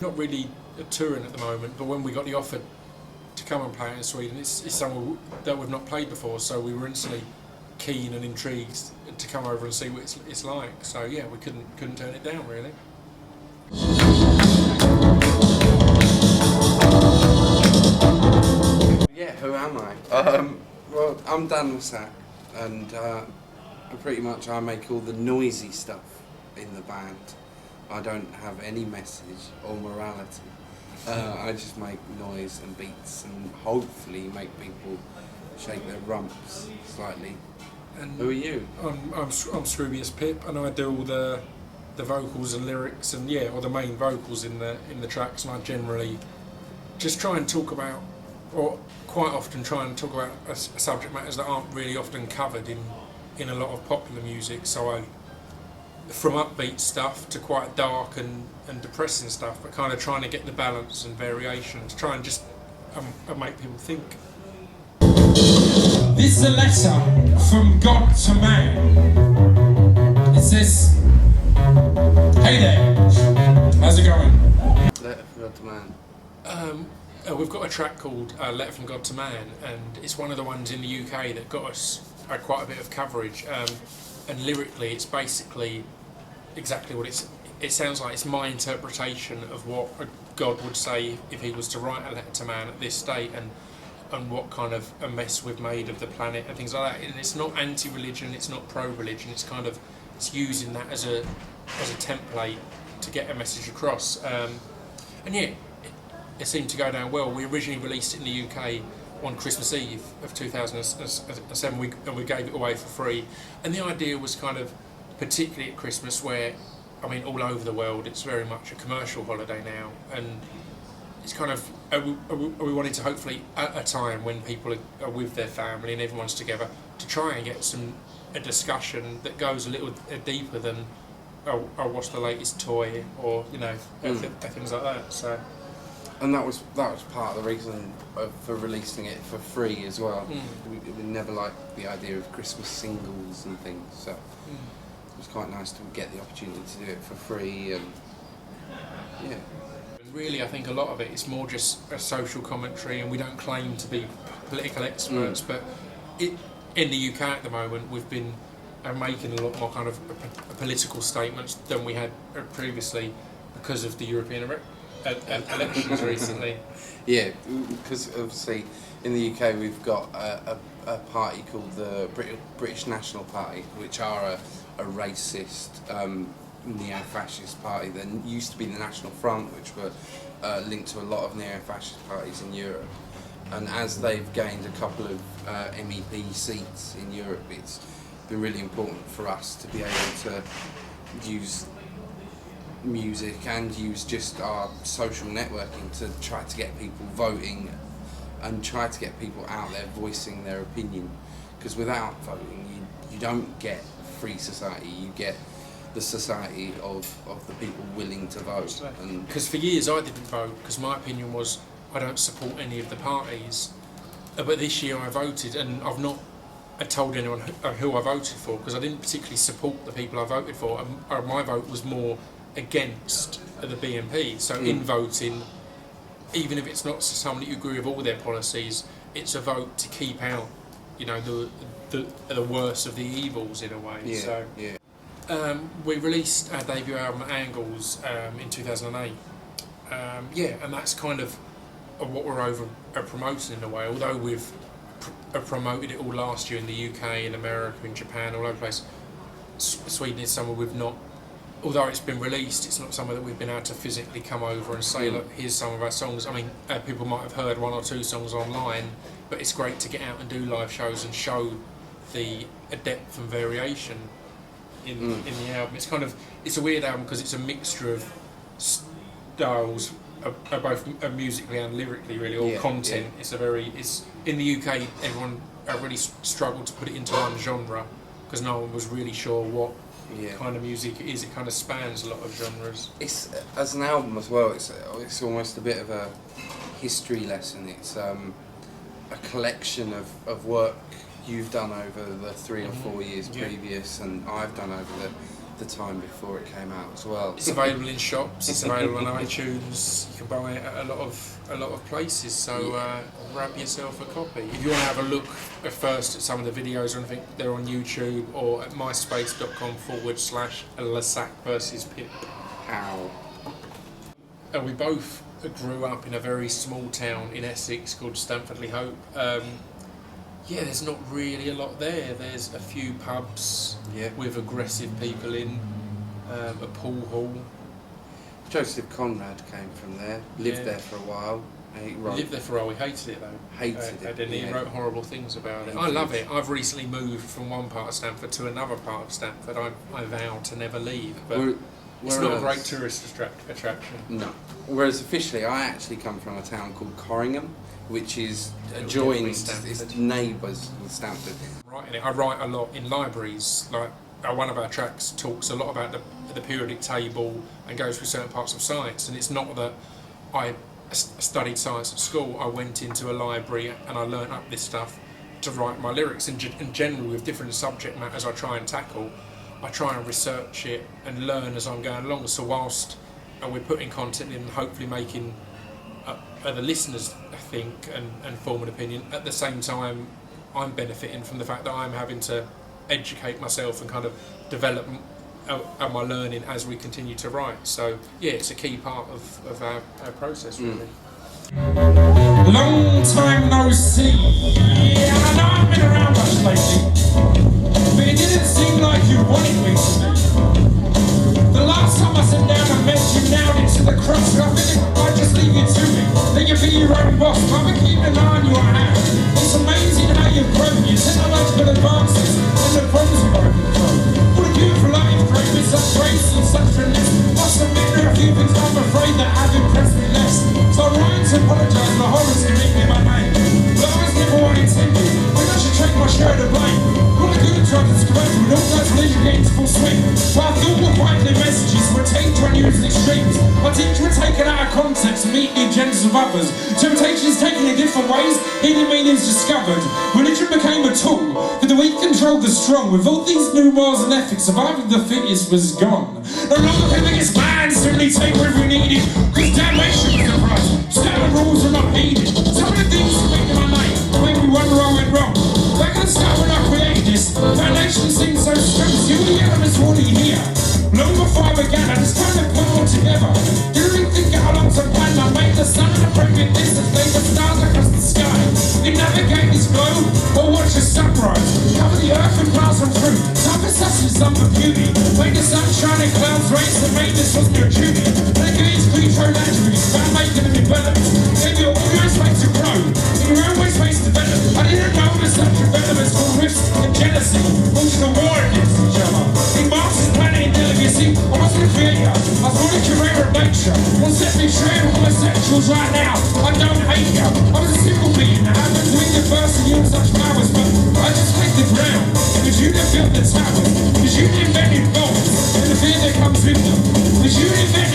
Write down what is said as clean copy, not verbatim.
Not really touring at the moment, but when we got the offer to come and play in Sweden, it's somewhere that we've not played before, so we were instantly keen and intrigued to come over and see what it's like. So yeah, we couldn't turn it down really. Yeah, who am I? Well, I'm Dan Wassack, and pretty much I make all the noisy stuff in the band. I don't have any message or morality. I just make noise and beats and hopefully make people shake their rumps slightly. And who are you? I'm Scroobius Pip, and I do all the vocals and lyrics and or the main vocals in the tracks, and I generally just try and talk about, or quite often try and talk about subject matters that aren't really often covered in a lot of popular music. So from upbeat stuff to quite dark and depressing stuff, but kind of trying to get the balance and variation to try and just make people think. This is a letter from God to man. It says, "Hey there, how's it going?" Letter from God to man. We've got a track called Letter from God to Man, and it's one of the ones in the UK that got us quite a bit of coverage. And lyrically, it's basically exactly what it sounds like. It's my interpretation of what God would say if he was to write a letter to man at this state, and what kind of a mess we've made of the planet and things like that. And it's not anti-religion, it's not pro-religion. It's using that as a template to get a message across. It seemed to go down well. We originally released it in the UK on Christmas Eve of 2007, and we gave it away for free. And the idea was kind of, particularly at Christmas, where, I mean, all over the world, it's very much a commercial holiday now, and it's kind of, we wanted to hopefully, at a time when people are with their family and everyone's together, to try and get a discussion that goes a little deeper than, what's the latest toy, or things like that. So. And that was part of the reason for releasing it for free as well. We never liked the idea of Christmas singles and things, so it was quite nice to get the opportunity to do it for free. And yeah. Really, I think a lot of it is more just a social commentary, and we don't claim to be political experts, but in the UK at the moment, we've been making a lot more kind of political statements than we had previously because of the European elections recently. Yeah, because obviously in the UK we've got a party called the British National Party, which are a racist neo-fascist party that used to be the National Front, which were linked to a lot of neo-fascist parties in Europe. And as they've gained a couple of MEP seats in Europe, it's been really important for us to be able to use music and use just our social networking to try to get people voting and try to get people out there voicing their opinion, because without voting you don't get free society, you get the society of the people willing to vote. Because for years I didn't vote because my opinion was I don't support any of the parties, but this year I voted, and I've not told anyone who I voted for, because I didn't particularly support the people I voted for. My vote was more against the BNP. So in voting, even if it's not someone that you agree with all their policies, it's a vote to keep out, the worst of the evils in a way. Yeah, so yeah. We released our debut album Angles in 2008. And that's kind of what we're promoting in a way. Although we've promoted it all last year in the UK, in America, in Japan, all over the place. Sweden is somewhere we've not. Although it's been released, it's not somewhere that we've been able to physically come over and say, look, here's some of our songs. I mean, people might have heard one or two songs online, but it's great to get out and do live shows and show the depth and variation in the album. It's a weird album because it's a mixture of styles, both musically and lyrically, really, or content. Yeah. It's in the UK, everyone really struggled to put it into one genre because no one was really sure what kind of music it is. It kind of spans a lot of genres. It's as an album as well. It's almost a bit of a history lesson. It's a collection of work you've done over the 3 or 4 years previous, and I've done over the time before it came out as well. It's available in shops. It's available on iTunes. You can buy it at a lot of places. So grab yourself a copy. If you want to have a look at first at some of the videos or anything, they're on YouTube or at myspace.com/Lasac versus Pip. How? We both grew up in a very small town in Essex called Stamford-le-Hope. There's not really a lot there. There's a few pubs with aggressive people in, a pool hall. Joseph Conrad came from there, lived there for a while. He lived there for a while, he hated it though. Hated it. And he wrote horrible things about it. I love it. I've recently moved from one part of Stamford to another part of Stamford. I vow to never leave. But it's not a great tourist attraction. No. Whereas officially, I actually come from a town called Corringham, which is adjoined, it's neighbours with Stamford. I write a lot in libraries. Like one of our tracks talks a lot about the periodic table and goes through certain parts of science. And it's not that I studied science at school. I went into a library and I learnt up this stuff to write my lyrics. And generally, with different subject matters I try and tackle, I try and research it and learn as I'm going along. So whilst we're putting content in, hopefully making the listeners think and form an opinion, at the same time I'm benefiting from the fact that I'm having to educate myself and kind of develop my learning as we continue to write. So it's a key part of our process really. Long time no see. I know I've been around much lately, but it didn't seem like you wanted me to be. The last time I sat down and met you down into the crust, I figured I'd just leave you to me. Then you be your own boss, but I've been keeping an eye on your hand. It's amazing how you've grown, your technological advances, and the problems you've overcome. What a beautiful life, great with such grace and such finesse. Must admit there are a few things I'm afraid that have impressed me less. So I'm writing to apologise for horrors you make me my name. But I was never what I intended. Maybe I should take my share of the blame. What I could have tried to correct with all those religion getting to full swing. But I thought what widely messages were taken to unusual extremes. My teachers were taken out of context to meet the agendas of others. Temptations taken in different ways, hidden meanings discovered. Religion became a tool for the weak controlled the strong. With all these new morals and ethics, surviving the fittest was gone. No longer can the biggest man simply take whatever we needed. Cause damnation was the price. Standard rules are not needed. Some of the things that make my life make me wonder I went wrong. Back at the start when I created this, foundation seems so strong. See all the elements already here. Long before I began, I just kind of put it all together. Didn't really think how long to plan. I made the sun and the pregnant distance, made the stars across the sky. You navigate this globe or watch the sunrise. Cover the earth and pass on through. Time for such and some for beauty. Made the sunshine and clouds race and made this was your duty. They give each creature attributes, found making them develop. Gave you all your space to grow, in your own way space to develop. I didn't know there's such developments called rifts and jealousy. Launching a war against each other. In Mars' planet intelligence. You see, I wasn't a creator, I was not a curator of nature. Won't set me straight with homosexuals right now. I don't hate you. I was a simple being that happened to universe and use such powers, but I just hate the ground. It was you that built the towers. It was you that invented bombs and the fear that comes with them. It was you that invented